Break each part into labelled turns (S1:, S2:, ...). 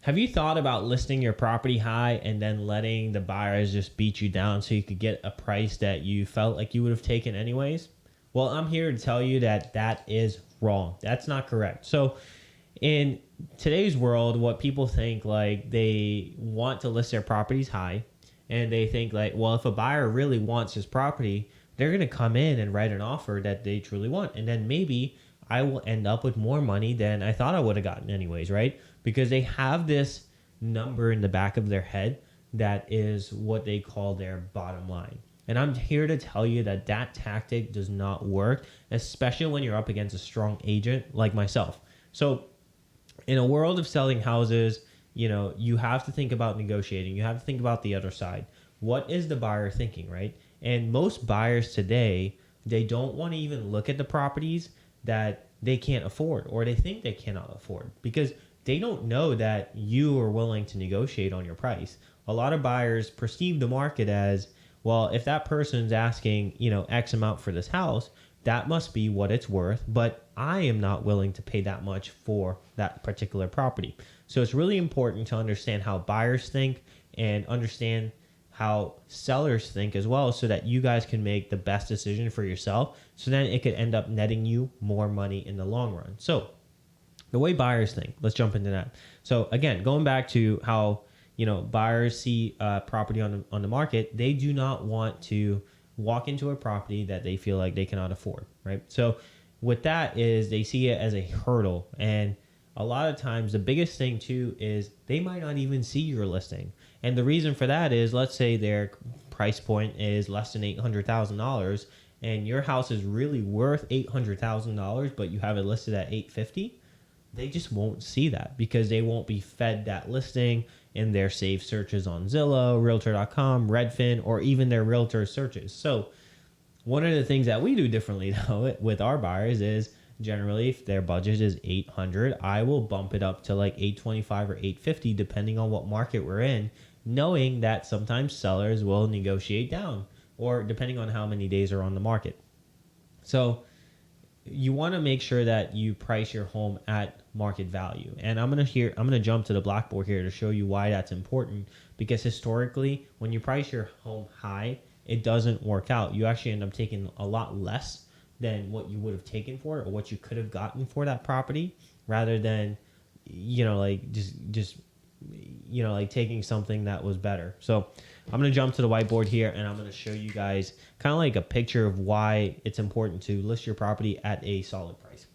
S1: have you thought about listing your property high and then letting the buyers just beat you down so you could get a price that you felt like you would have taken anyways? Well, I'm here to tell you that that is wrong. That's not correct. So in today's world, what people think, like, they want to list their properties high, and they think like, well, if a buyer really wants his property, they're going to come in and write an offer that they truly want. And then maybe I will end up with more money than I thought I would have gotten anyways, right? Because they have this number in the back of their head that is what they call their bottom line. And I'm here to tell you that that tactic does not work, especially when you're up against a strong agent like myself. So in a world of selling houses, you have to think about negotiating. You have to think about the other side. What is the buyer thinking, right? And most buyers today, they don't want to even look at the properties that they can't afford or they think they cannot afford because they don't know that you are willing to negotiate on your price. A lot of buyers perceive the market as, well, if that person's asking, X amount for this house, that must be what it's worth, but I am not willing to pay that much for that particular property. So it's really important to understand how buyers think and understand how sellers think as well so that you guys can make the best decision for yourself. So then it could end up netting you more money in the long run. So the way buyers think, let's jump into that. So again, going back to how, buyers see property on the market, they do not want to walk into a property that they feel like they cannot afford, right? So with that is they see it as a hurdle. And a lot of times the biggest thing too is they might not even see your listing. And the reason for that is, let's say their price point is less than $800,000 and your house is really worth $800,000, but you have it listed at $850,000. They just won't see that because they won't be fed that listing in their saved searches on Zillow, Realtor.com, Redfin, or even their realtor searches. So one of the things that we do differently though with our buyers is generally if their budget is $800,000, I will bump it up to like $825,000 or $850,000 depending on what market we're in, knowing that sometimes sellers will negotiate down or depending on how many days are on the market. So you want to make sure that you price your home at market value. And I'm going to jump to the blackboard here to show you why that's important, because historically when you price your home high, it doesn't work out. You actually end up taking a lot less than what you would have taken for it or what you could have gotten for that property, rather than like taking something that was better. So I'm going to jump to the whiteboard here and I'm going to show you guys kind of like a picture of why it's important to list your property at a solid price.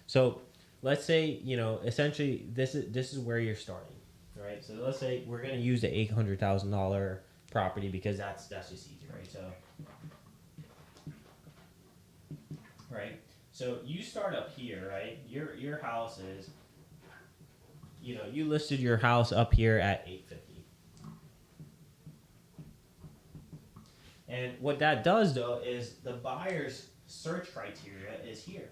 S1: So let's say, essentially this is where you're starting, right? So let's say we're going to use the $800,000 property because that's just easy, right? So you start up here, right? Your house is, you listed your house up here at $850,000. And what that does though is the buyer's search criteria is here.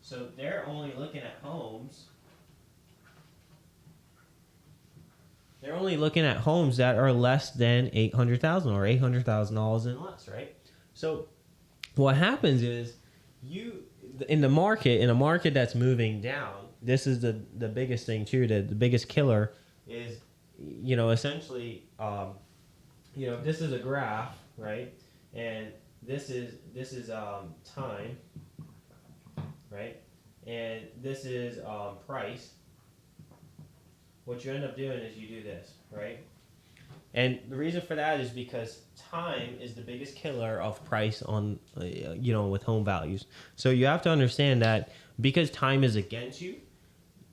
S1: So they're only looking at homes. They're only looking at homes that are less than $800,000 or $800,000 and less, right? So what happens is in a market that's moving down, this is the biggest thing too, the biggest killer is, essentially, this is a graph, right? And this is time, right? And this is price. What you end up doing is you do this, right? And the reason for that is because time is the biggest killer of price on, with home values. So you have to understand that because time is against you,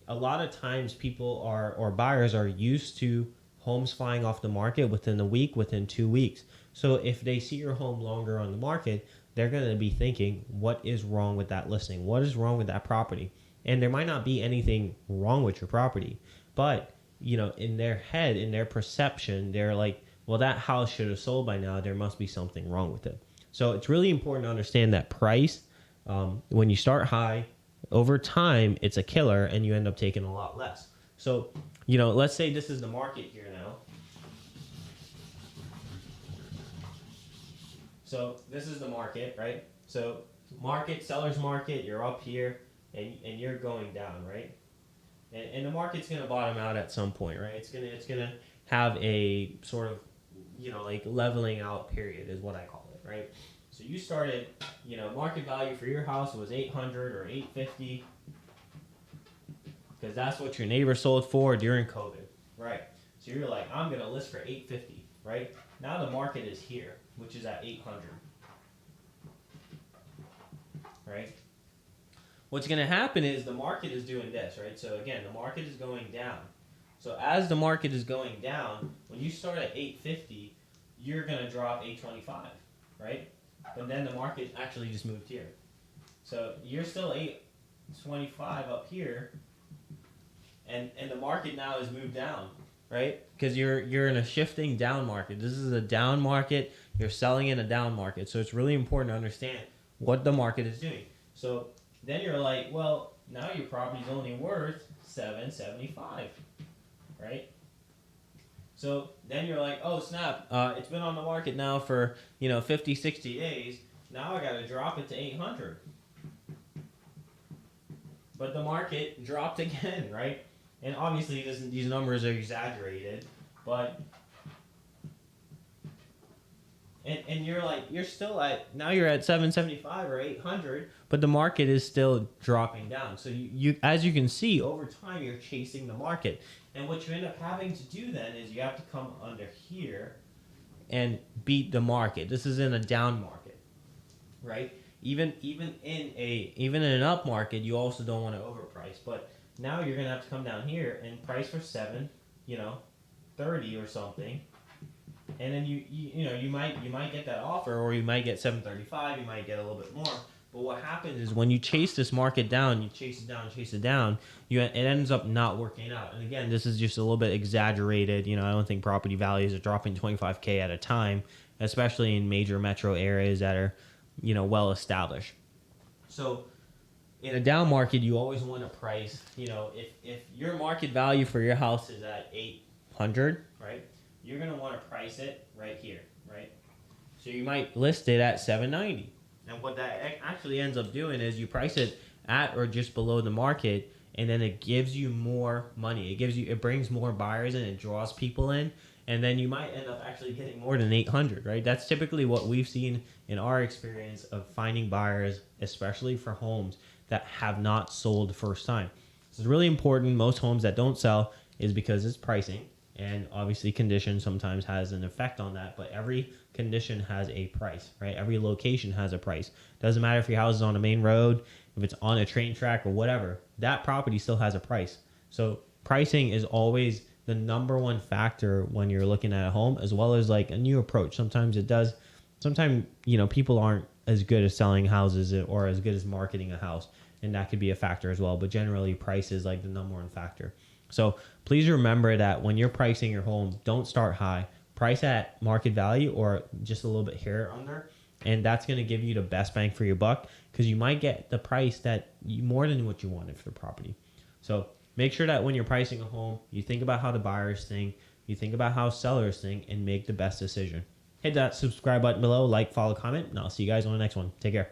S1: a lot of times people or buyers are used to homes flying off the market within a week, within 2 weeks. So if they see your home longer on the market, they're going to be thinking, what is wrong with that listing? What is wrong with that property? And there might not be anything wrong with your property, but in their head, in their perception, they're like, well, that house should have sold by now. There must be something wrong with it. So it's really important to understand that price, when you start high, over time, it's a killer and you end up taking a lot less. So, let's say this is the market here now. So this is the market, right? So seller's market, you're up here and you're going down, right? And the market's going to bottom out at some point, right? It's gonna have a sort of, like leveling out period is what I call it, right? So you started, market value for your house was 800 or 850 because that's what your neighbor sold for during COVID, right? So you're like, I'm going to list for 850, right? Now the market is here, which is at 800, right? What's going to happen is the market is doing this, right? So again, the market is going down. So as the market is going down, when you start at 850, you're going to drop 825, right? But then the market actually just moved here. So you're still 825 up here, and the market now has moved down, right? Because you're in a shifting down market. This is a down market. You're selling in a down market. So it's really important to understand what the market is doing. So then you're like, well, now your property's only worth $775, right? So then you're like, oh snap, it's been on the market now for 50, 60 days. Now I got to drop it to 800. But the market dropped again, right? And obviously these numbers are exaggerated, but and you're like, you're still now you're at 775 or 800, but the market is still dropping down. So you as you can see, over time you're chasing the market. And what you end up having to do then is you have to come under here and beat the market. This is in a down market, right? Even in an up market, you also don't want to overprice. But now you're gonna have to come down here and price for 730 or something. And then you might get that offer, or you might get 735. You might get a little bit more. But what happens is when you chase this market down, you chase it down, it ends up not working out. And again, this is just a little bit exaggerated. I don't think property values are dropping 25K at a time, especially in major metro areas that are, well established. So in a down market, you always want to price, if your market value for your house is at 800, right? You're going to want to price it right here, right? So you might list it at 790. And what that actually ends up doing is you price it at or just below the market, and then it gives you more money. It brings more buyers in, it draws people in, and then you might end up actually getting more than 800, right? That's typically what we've seen in our experience of finding buyers, especially for homes that have not sold first time. This is really important. Most homes that don't sell is because it's pricing. And obviously condition sometimes has an effect on that, but every condition has a price, right? Every location has a price. Doesn't matter if your house is on a main road, if it's on a train track or whatever, that property still has a price. So pricing is always the number one factor when you're looking at a home, as well as like a new approach. Sometimes people aren't as good at selling houses or as good as marketing a house, and that could be a factor as well. But generally price is like the number one factor. So please remember that when you're pricing your home, don't start high. Price at market value or just a little bit here under, and that's going to give you the best bang for your buck, because you might get the price more than what you wanted for the property. So make sure that when you're pricing a home, you think about how the buyers think, you think about how sellers think, and make the best decision. Hit that subscribe button below, like, follow, comment, and I'll see you guys on the next one. Take care.